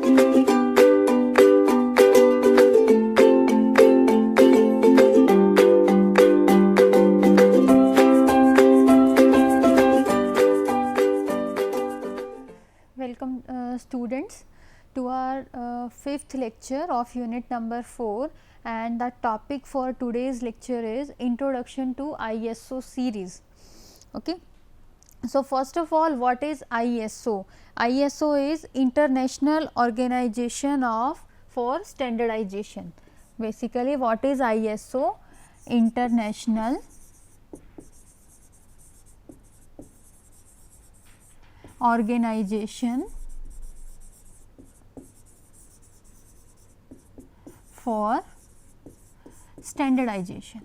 Welcome students to our fifth lecture of unit number 4, and the topic for today's lecture is Introduction to ISO series. Okay. So, first of all, what is ISO? ISO is International Organization for Standardization. Basically, what is ISO? International Organization for Standardization.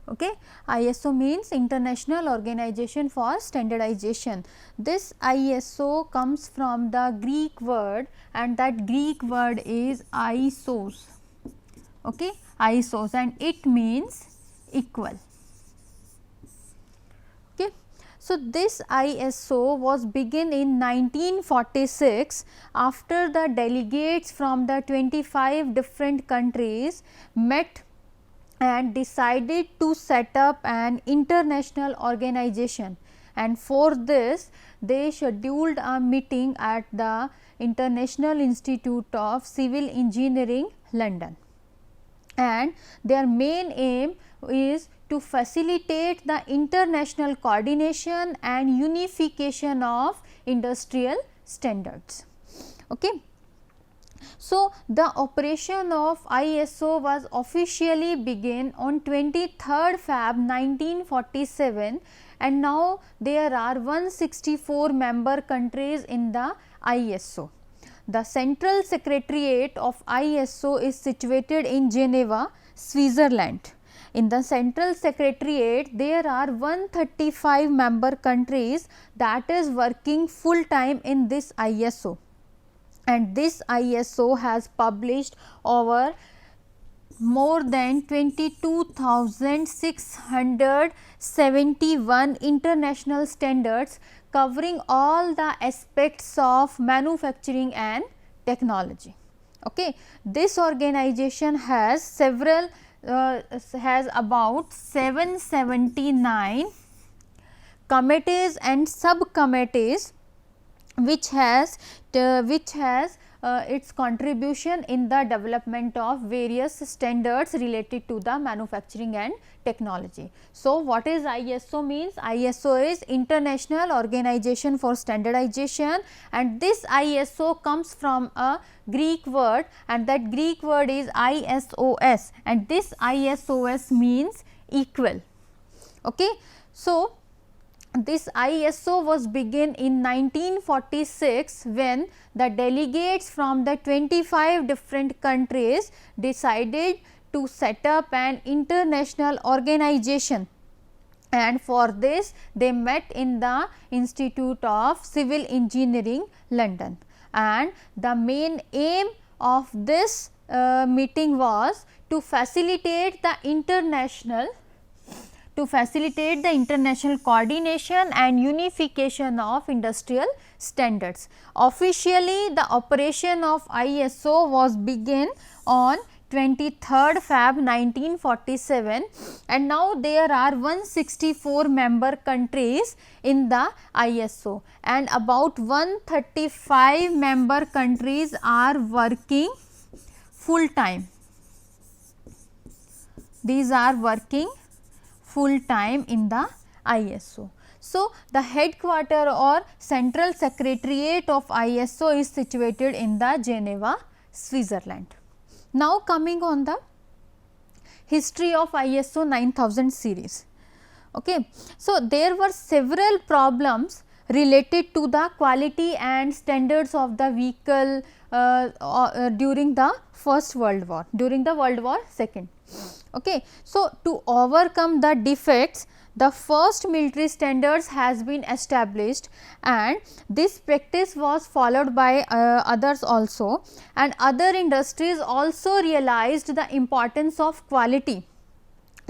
Okay. ISO means International Organization for Standardization. This ISO comes from the Greek word, and that Greek word is isos. Okay. Isos, and it means equal. Okay. So, this ISO was begun in 1946 after the delegates from the 25 different countries met and decided to set up an international organization, and for this they scheduled a meeting at the International Institute of Civil Engineering, London, and their main aim is to facilitate the international coordination and unification of industrial standards. Okay. So, the operation of ISO was officially begun on 23rd Feb 1947, and now there are 164 member countries in the ISO. The central secretariat of ISO is situated in Geneva, Switzerland. In the central secretariat, there are 135 member countries that is working full time in this ISO, and this ISO has published over more than 22,671 international standards covering all the aspects of manufacturing and technology. Okay. This organization has has about 779 committees and subcommittees, which has its contribution in the development of various standards related to the manufacturing and technology. So, what is ISO means? ISO is International Organization for Standardization, and this ISO comes from a Greek word, and that Greek word is ISOS, and this ISOS means equal. Okay. So, this ISO was begun in 1946 when the delegates from the 25 different countries decided to set up an international organization, and for this they met in the Institute of Civil Engineering, London, and the main aim of this meeting was to facilitate the international coordination and unification of industrial standards. Officially, the operation of ISO was begun on 23rd Feb 1947, and now there are 164 member countries in the ISO, and about 135 member countries are working full time. These are working full time in the ISO. So, the headquarter or central secretariat of ISO is situated in the Geneva, Switzerland. Now, coming on the history of ISO 9000 series. Okay. So, there were several problems related to the quality and standards of the vehicle during the First World War, during the World War II. Okay. So, to overcome the defects, the first military standards has been established, and this practice was followed by others also, and other industries also realized the importance of quality.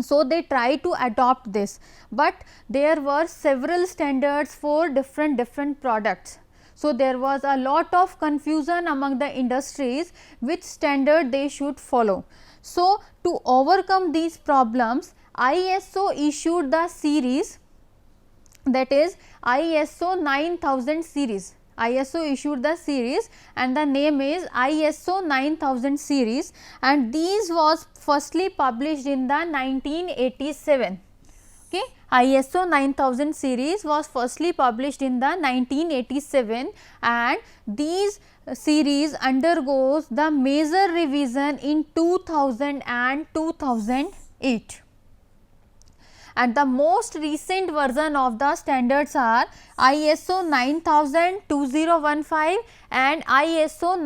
So, they try to adopt this, but there were several standards for different products. So, there was a lot of confusion among the industries which standard they should follow. So, to overcome these problems, ISO issued the series, that is ISO 9000 series. ISO issued the series and the name is ISO 9000 series, and these was firstly published in the 1987. Okay. ISO 9000 series was firstly published in the 1987, and these series undergoes the major revision in 2000 and 2008. And the most recent version of the standards are ISO 9000-2015 and ISO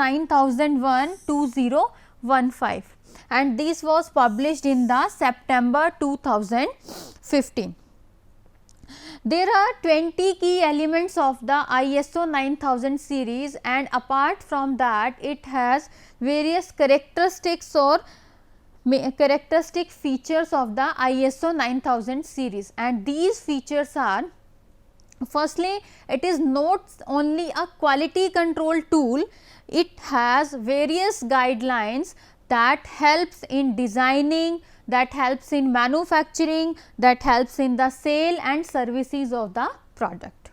9001-2015, and this was published in the September 2015. There are 20 key elements of the ISO 9000 series, and apart from that it has various characteristics or characteristic features of the ISO 9000 series, and these features are: firstly, it is not only a quality control tool, it has various guidelines that helps in designing, that helps in manufacturing, that helps in the sale and services of the product.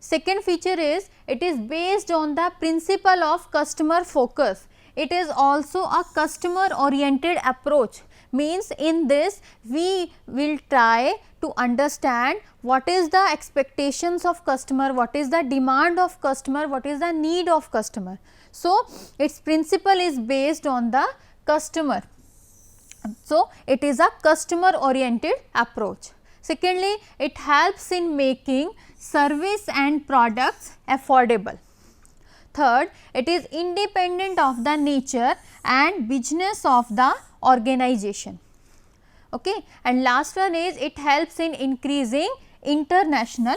Second feature is, it is based on the principle of customer focus. It is also a customer oriented approach, means in this we will try to understand what is the expectations of customer, what is the demand of customer, what is the need of customer. So, its principle is based on the customer. So, it is a customer oriented approach. Secondly, it helps in making service and products affordable. Third, it is independent of the nature and business of the organization. Okay. And last one is, it helps in increasing international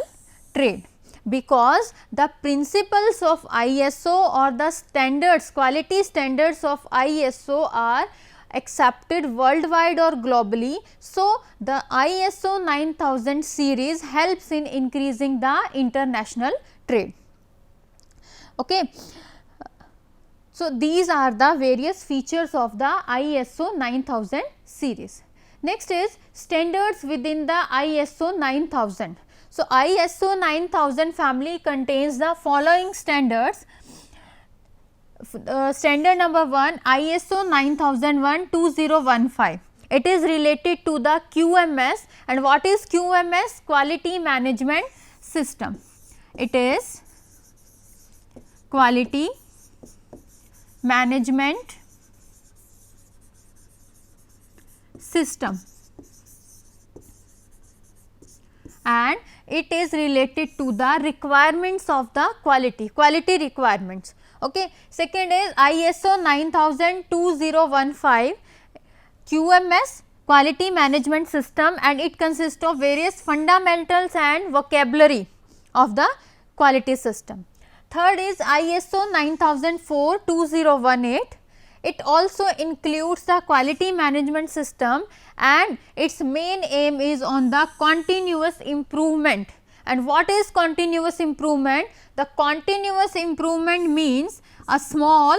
trade, because the principles of ISO or the standards, quality standards of ISO are accepted worldwide or globally. So, the ISO 9000 series helps in increasing the international trade. Okay. So, these are the various features of the ISO 9000 series. Next is standards within the ISO 9000. So, ISO 9000 family contains the following standards. Standard number 1, ISO 9001-2015. It is related to the QMS, and what is QMS? Quality Management System. It is Quality Management System, and it is related to the requirements of the quality requirements. Okay. Second is ISO 9000-2015 QMS, Quality Management System, and it consists of various fundamentals and vocabulary of the quality system. Third is ISO 9004-2018. It also includes the quality management system, and its main aim is on the continuous improvement. And what is continuous improvement? The continuous improvement means a small,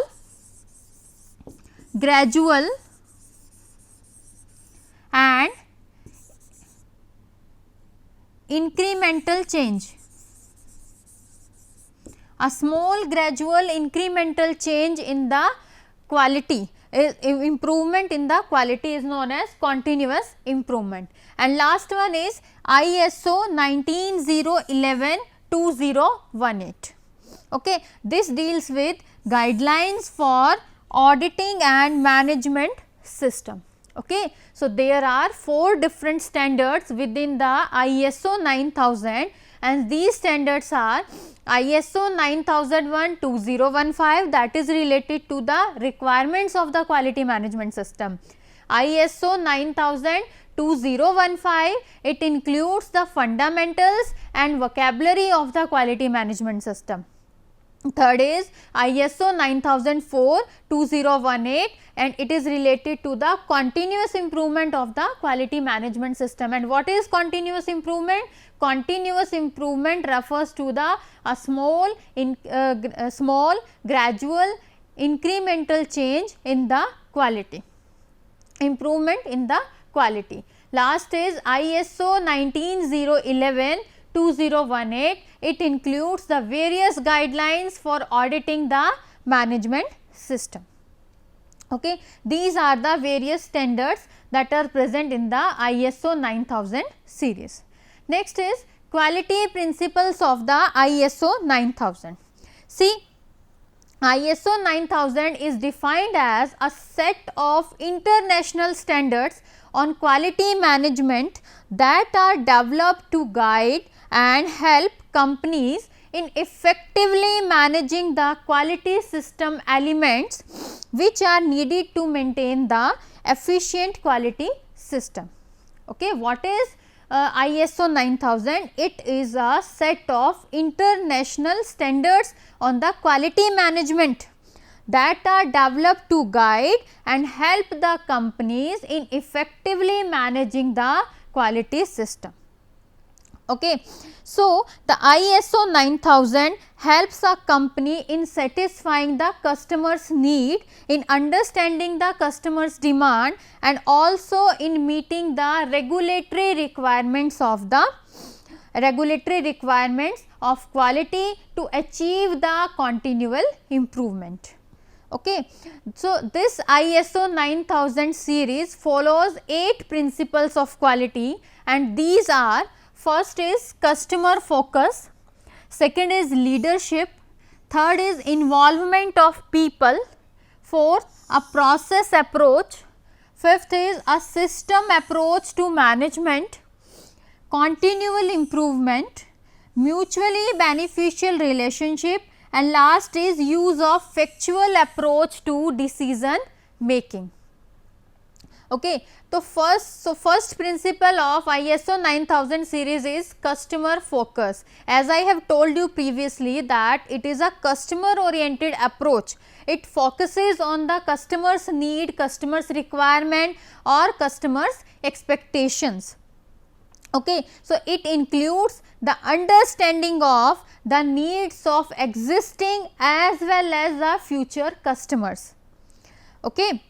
gradual and incremental change. A small, gradual, incremental change in the quality, improvement in the quality is known as continuous improvement. And last one is ISO 19011-2018. Okay. This deals with guidelines for auditing and management system. Okay. So, there are 4 different standards within the ISO 9000, and these standards are ISO 9001-2015, that is related to the requirements of the quality management system. ISO 9000-2015, it includes the fundamentals and vocabulary of the quality management system. Third is ISO 9004-2018 and it is related to the continuous improvement of the quality management system. And what is continuous improvement? Continuous improvement refers to the small gradual incremental change in the quality, improvement in the quality. Last is ISO 19011-2018. It includes the various guidelines for auditing the management system. Okay. These are the various standards that are present in the ISO 9000 series. Next is quality principles of the ISO 9000. See, ISO 9000 is defined as a set of international standards on quality management that are developed to guide and help companies in effectively managing the quality system elements which are needed to maintain the efficient quality system. Okay. What is ISO 9000? It is a set of international standards on the quality management that are developed to guide and help the companies in effectively managing the quality system. Okay. So, the ISO 9000 helps a company in satisfying the customer's need, in understanding the customer's demand and also in meeting the regulatory requirements of quality to achieve the continual improvement. Okay. So, this ISO 9000 series follows 8 principles of quality and these are: first is customer focus, second is leadership, third is involvement of people, fourth a process approach, fifth is a system approach to management, continual improvement, mutually beneficial relationship and last is use of factual approach to decision making. Okay. So, first principle of ISO 9000 series is customer focus. As I have told you previously that it is a customer oriented approach. It focuses on the customer's need, customer's requirement or customer's expectations. Okay. So, it includes the understanding of the needs of existing as well as the future customers. Okay.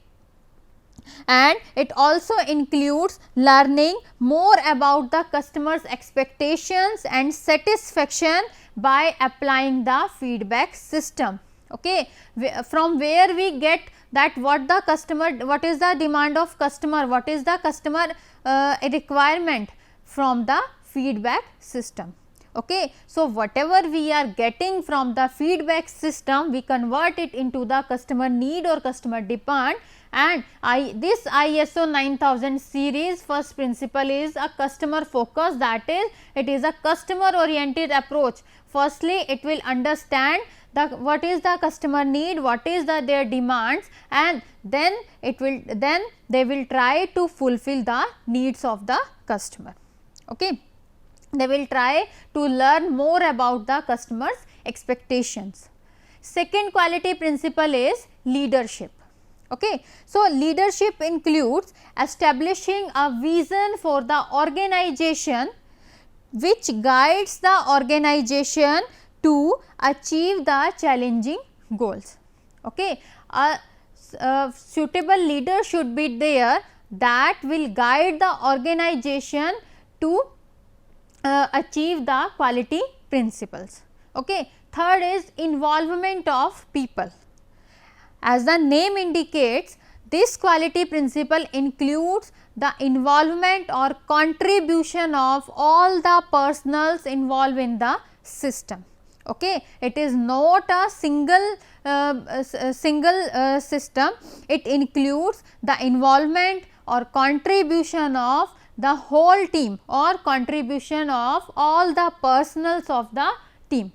And it also includes learning more about the customer's expectations and satisfaction by applying the feedback system. Okay. From where we get that what is the demand of customer, what is the customer requirement? From the feedback system. Okay. So, whatever we are getting from the feedback system, we convert it into the customer need or customer demand. And this ISO 9000 series first principle is a customer focus, that is it is a customer oriented approach. Firstly, it will understand what is the customer need, what is their demands and then they will try to fulfill the needs of the customer. Okay. They will try to learn more about the customer's expectations. Second quality principle is leadership. Okay. So, leadership includes establishing a vision for the organization which guides the organization to achieve the challenging goals. Okay. A suitable leader should be there that will guide the organization to achieve the quality principles. Okay. Third is involvement of people. As the name indicates, this quality principle includes the involvement or contribution of all the personals involved in the system. Okay. It is not a single system, it includes the involvement or contribution of the whole team or contribution of all the personals of the team.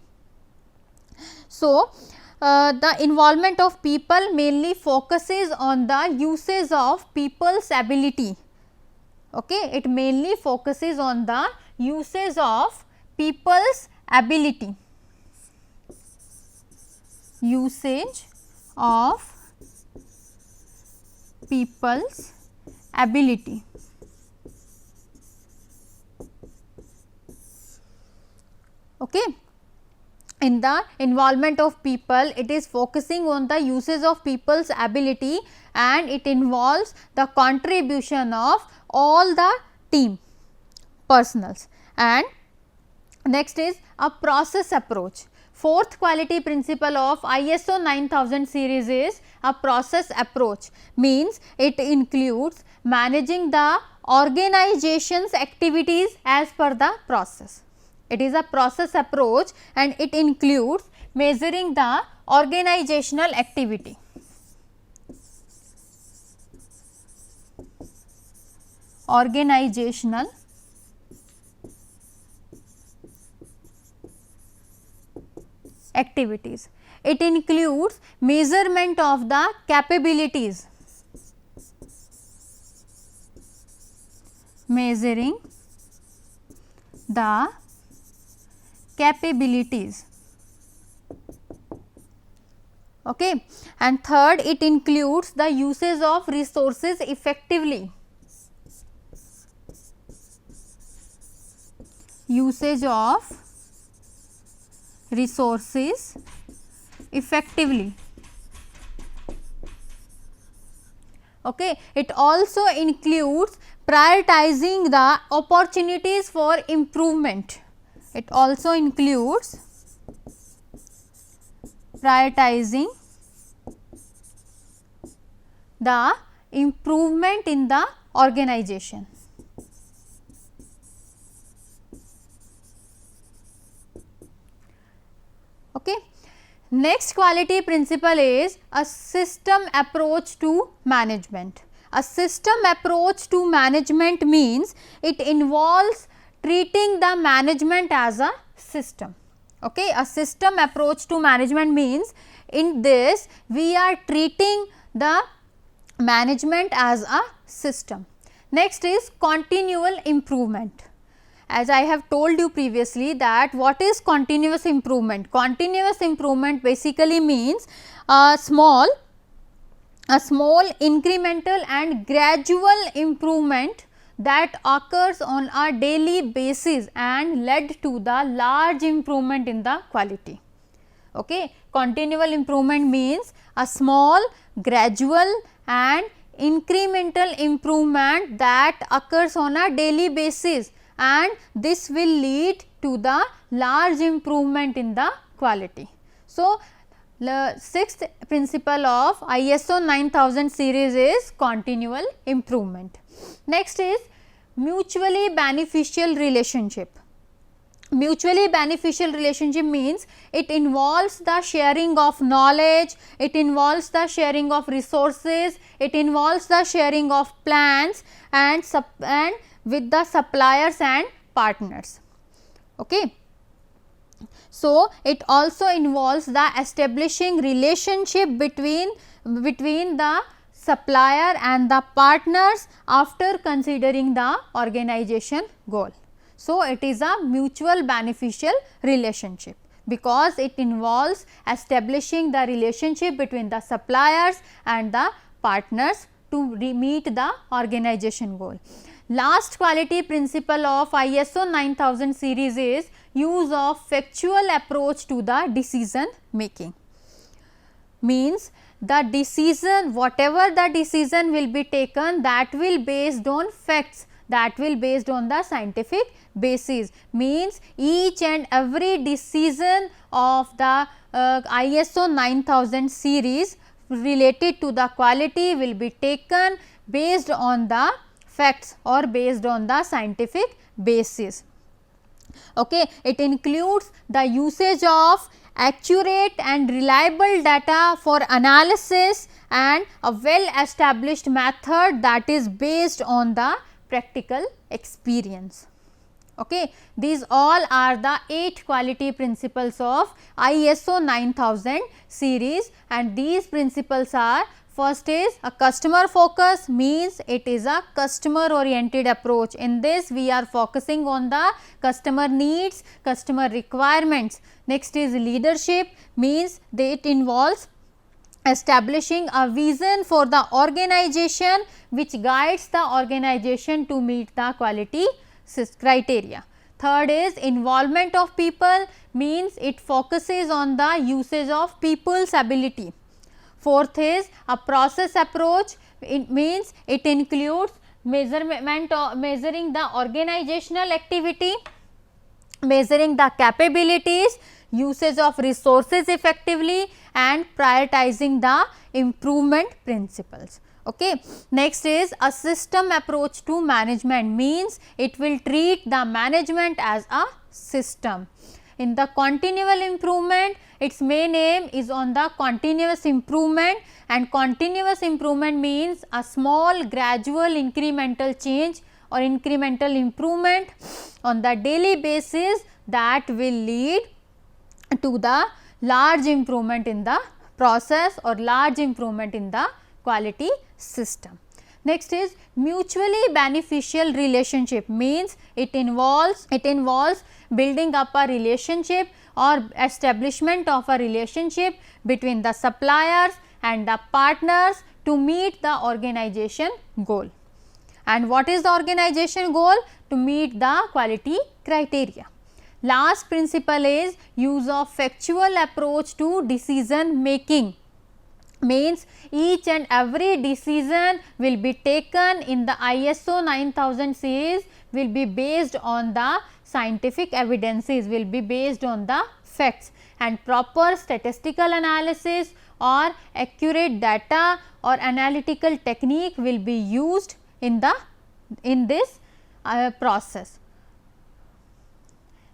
So, the involvement of people mainly focuses on the usage of people's ability. Okay. It mainly focuses on the usage of people's ability. usage of people's ability. Okay. In the involvement of people, it is focusing on the uses of people's ability, and it involves the contribution of all the team personals. And next is a process approach. Fourth quality principle of ISO 9000 series is a process approach, means it includes managing the organization's activities as per the process. It is a process approach and it includes measuring the organizational activity. Organizational activities. It includes measurement of the capabilities, measuring the capabilities. Okay. And third, it includes the uses of resources effectively. Usage of resources effectively. Okay. It also includes prioritizing the opportunities for improvement. It also includes prioritizing the improvement in the organization. Okay. Next quality principle is a system approach to management. A system approach to management means it involves treating the management as a system. Okay. A system approach to management means in this we are treating the management as a system. Next is continual improvement. As I have told you previously that what is continuous improvement? Continuous improvement basically means a small incremental and gradual improvement that occurs on a daily basis and led to the large improvement in the quality. Okay. Continual improvement means a small, gradual and incremental improvement that occurs on a daily basis, and this will lead to the large improvement in the quality. So, the sixth principle of ISO 9000 series is continual improvement. Next is mutually beneficial relationship. Mutually beneficial relationship means it involves the sharing of knowledge, it involves the sharing of resources, it involves the sharing of plans and with the suppliers and partners. Okay. So, it also involves the establishing relationship between the supplier and the partners after considering the organization goal. So, it is a mutual beneficial relationship because it involves establishing the relationship between the suppliers and the partners to meet the organization goal. Last quality principle of ISO 9000 series is use of factual approach to the decision making. Means the decision, whatever the decision will be taken, that will based on facts, that will based on the scientific basis. Means each and every decision of the ISO 9000 series related to the quality will be taken based on the facts or based on the scientific basis. Okay. It includes the usage of accurate and reliable data for analysis and a well established method that is based on the practical experience. Okay. These all are the 8 quality principles of ISO 9000 series, and these principles are First is a customer focus, means it is a customer oriented approach. In this we are focusing on the customer needs, customer requirements. Next is leadership, means that it involves establishing a vision for the organization which guides the organization to meet the quality criteria. Third is involvement of people, means it focuses on the usage of people's ability. Fourth is a process approach, it means it includes measuring the organizational activity, measuring the capabilities, usage of resources effectively and prioritizing the improvement principles. Okay. Next is a system approach to management, means it will treat the management as a system. In the continual improvement, its main aim is on the continuous improvement, and continuous improvement means a small gradual incremental change or incremental improvement on the daily basis that will lead to the large improvement in the process or large improvement in the quality system. Next is mutually beneficial relationship, means it involves building up a relationship or establishment of a relationship between the suppliers and the partners to meet the organization goal. And what is the organization goal? To meet the quality criteria. Last principle is use of factual approach to decision making, means each and every decision will be taken in the ISO 9000 series will be based on the scientific evidences, will be based on the facts, and proper statistical analysis or accurate data or analytical technique will be used in this process.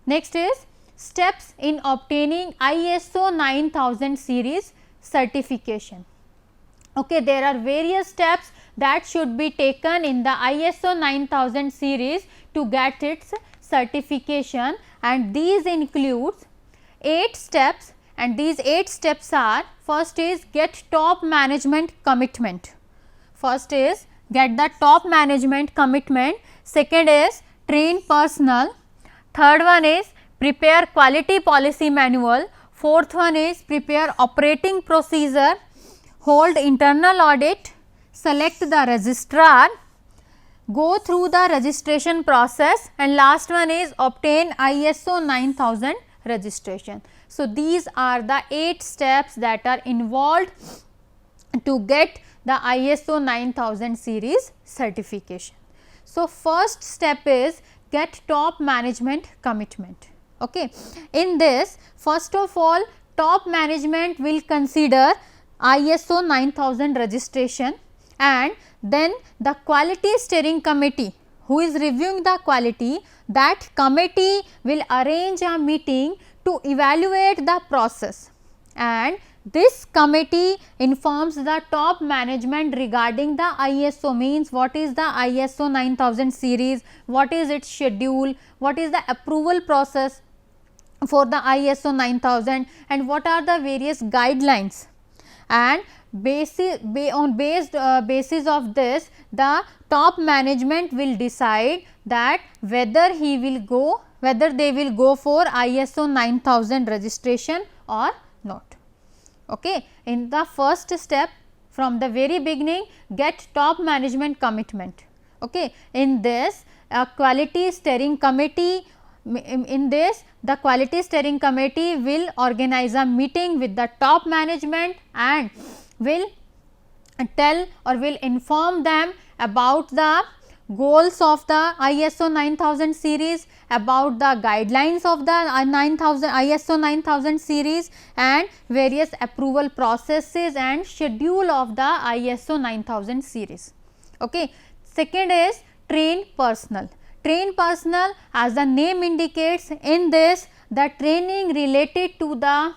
Next is steps in obtaining ISO 9000 series certification. Okay, there are various steps that should be taken in the ISO 9000 series to get its certification, and these includes 8 steps, and these 8 steps are: first is get top management commitment, first is get the top management commitment, second is train personnel, third one is prepare quality policy manual, fourth one is prepare operating procedure, hold internal audit, select the registrar, go through the registration process, and last one is obtain ISO 9000 registration. So, these are the 8 steps that are involved to get the ISO 9000 series certification. So, first step is get top management commitment. Okay. In this, first of all, top management will consider ISO 9000 registration, and then the quality steering committee who is reviewing the quality, that committee will arrange a meeting to evaluate the process, and this committee informs the top management regarding the ISO, means what is the ISO 9000 series, what is its schedule, what is the approval process for the ISO 9000, and what are the various guidelines, and basis of this, the top management will decide that whether they will go for ISO 9000 registration or not. Okay. In the first step, from the very beginning, get top management commitment. Okay. In this, a quality steering committee, the quality steering committee will organize a meeting with the top management and will tell or will inform them about the goals of the ISO 9000 series, about the guidelines of the ISO 9000 series, and various approval processes and schedule of the ISO 9000 series. Okay. Second is train personnel. Train personnel, as the name indicates, in this the training related to the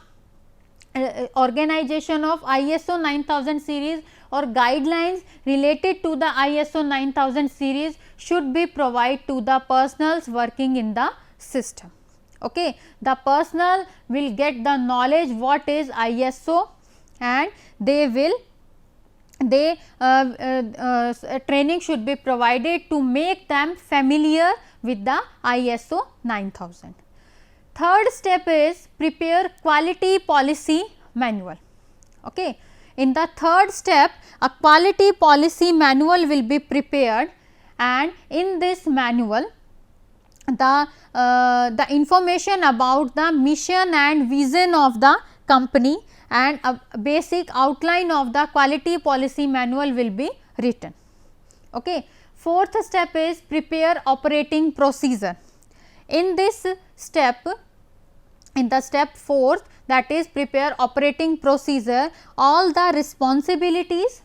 organization of ISO 9000 series or guidelines related to the ISO 9000 series should be provided to the personnel working in the system. Okay. The personnel will get the knowledge what is ISO, and they will they training should be provided to make them familiar with the ISO 9000. Third step is prepare quality policy manual. Okay. In the third step, a quality policy manual will be prepared, and in this manual the information about the mission and vision of the company and a basic outline of the quality policy manual will be written. Okay. Fourth step is prepare operating procedure. In this step, in the step 4th, that is prepare operating procedure, all the responsibilities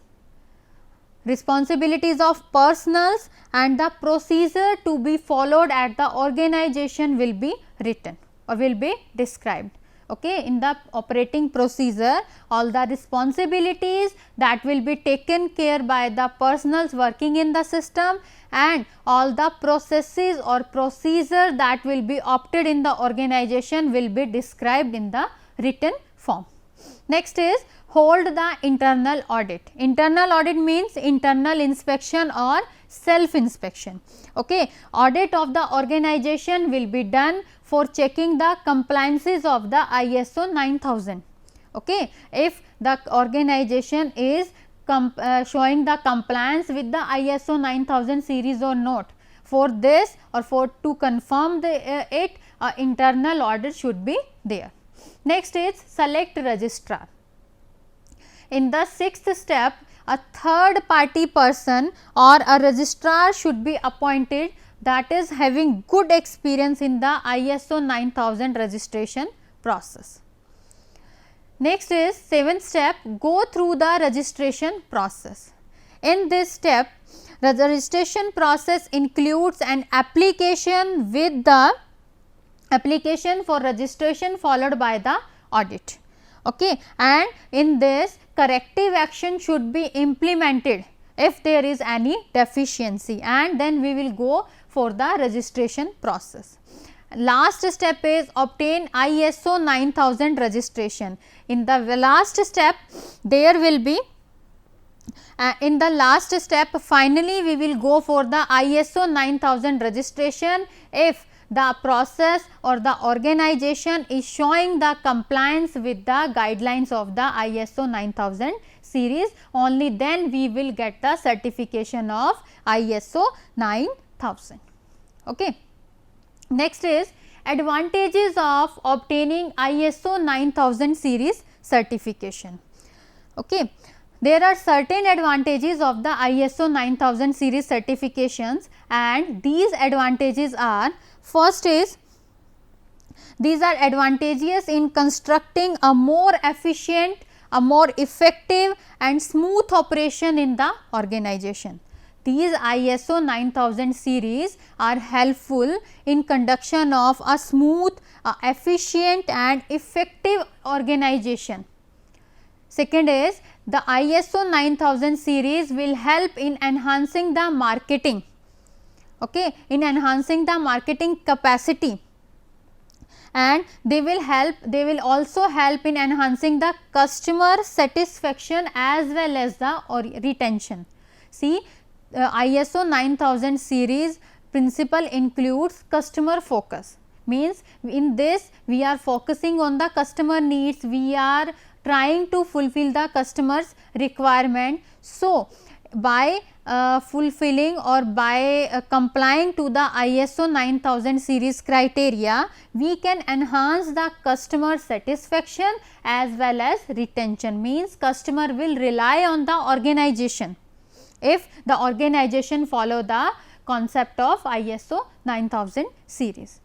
of personals and the procedure to be followed at the organization will be written or will be described. Okay. In the operating procedure, all the responsibilities that will be taken care by the personals working in the system and all the processes or procedure that will be opted in the organization will be described in the written form. Next is hold the internal audit. Internal audit means internal inspection or self inspection. Okay. Audit of the organization will be done for checking the compliances of the ISO 9000. Okay. If the organization is showing the compliance with the ISO 9000 series or not, for this or for to confirm it, internal audit should be there. Next is select registrar. In the sixth step, a third party person or a registrar should be appointed that is having good experience in the ISO 9000 registration process. Next is seventh step, go through the registration process. In this step, the registration process includes an application with the application for registration followed by the audit. Okay. And in this corrective action should be implemented if there is any deficiency, and then we will go for the registration process. Last step is obtain ISO 9000 registration. In the last step there will be in the last step finally we will go for the ISO 9000 registration if the process or the organization is showing the compliance with the guidelines of the ISO 9000 series, only then we will get the certification of ISO 9000. Okay. Next is advantages of obtaining ISO 9000 series certification. Okay. There are certain advantages of the ISO 9000 series certifications, and these advantages are, first is these are advantageous in constructing a more efficient, a more effective and smooth operation in the organization. These ISO 9000 series are helpful in conduction of a smooth, efficient and effective organization. Second is the ISO 9000 series will help in enhancing the marketing, okay, in enhancing the marketing capacity, and they will also help in enhancing the customer satisfaction as well as the retention. See, ISO 9000 series principle includes customer focus, means in this we are focusing on the customer needs, we are trying to fulfill the customer's requirement. So, by fulfilling or by complying to the ISO 9000 series criteria, we can enhance the customer satisfaction as well as retention, means customer will rely on the organization if the organization follow the concept of ISO 9000 series.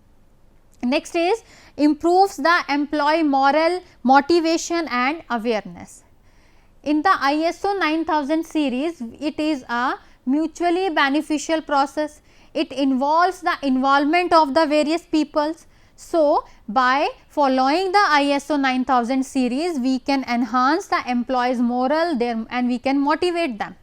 Next is improves the employee morale, motivation and awareness. In the ISO 9000 series, it is a mutually beneficial process. It involves the involvement of the various peoples. So, by following the ISO 9000 series, we can enhance the employees' morale there and we can motivate them.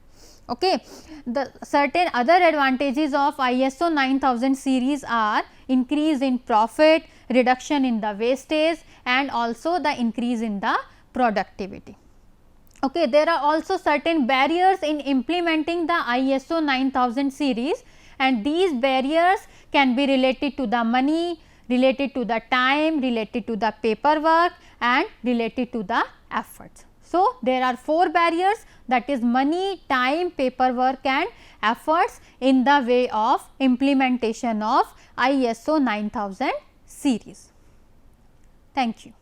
Okay. The certain other advantages of ISO 9000 series are increase in profit, reduction in the wastage and also the increase in the productivity. Okay, there are also certain barriers in implementing the ISO 9000 series, and these barriers can be related to the money, related to the time, related to the paperwork and related to the efforts. So, there are 4 barriers, that is money, time, paperwork and efforts in the way of implementation of ISO 9000 series. Thank you.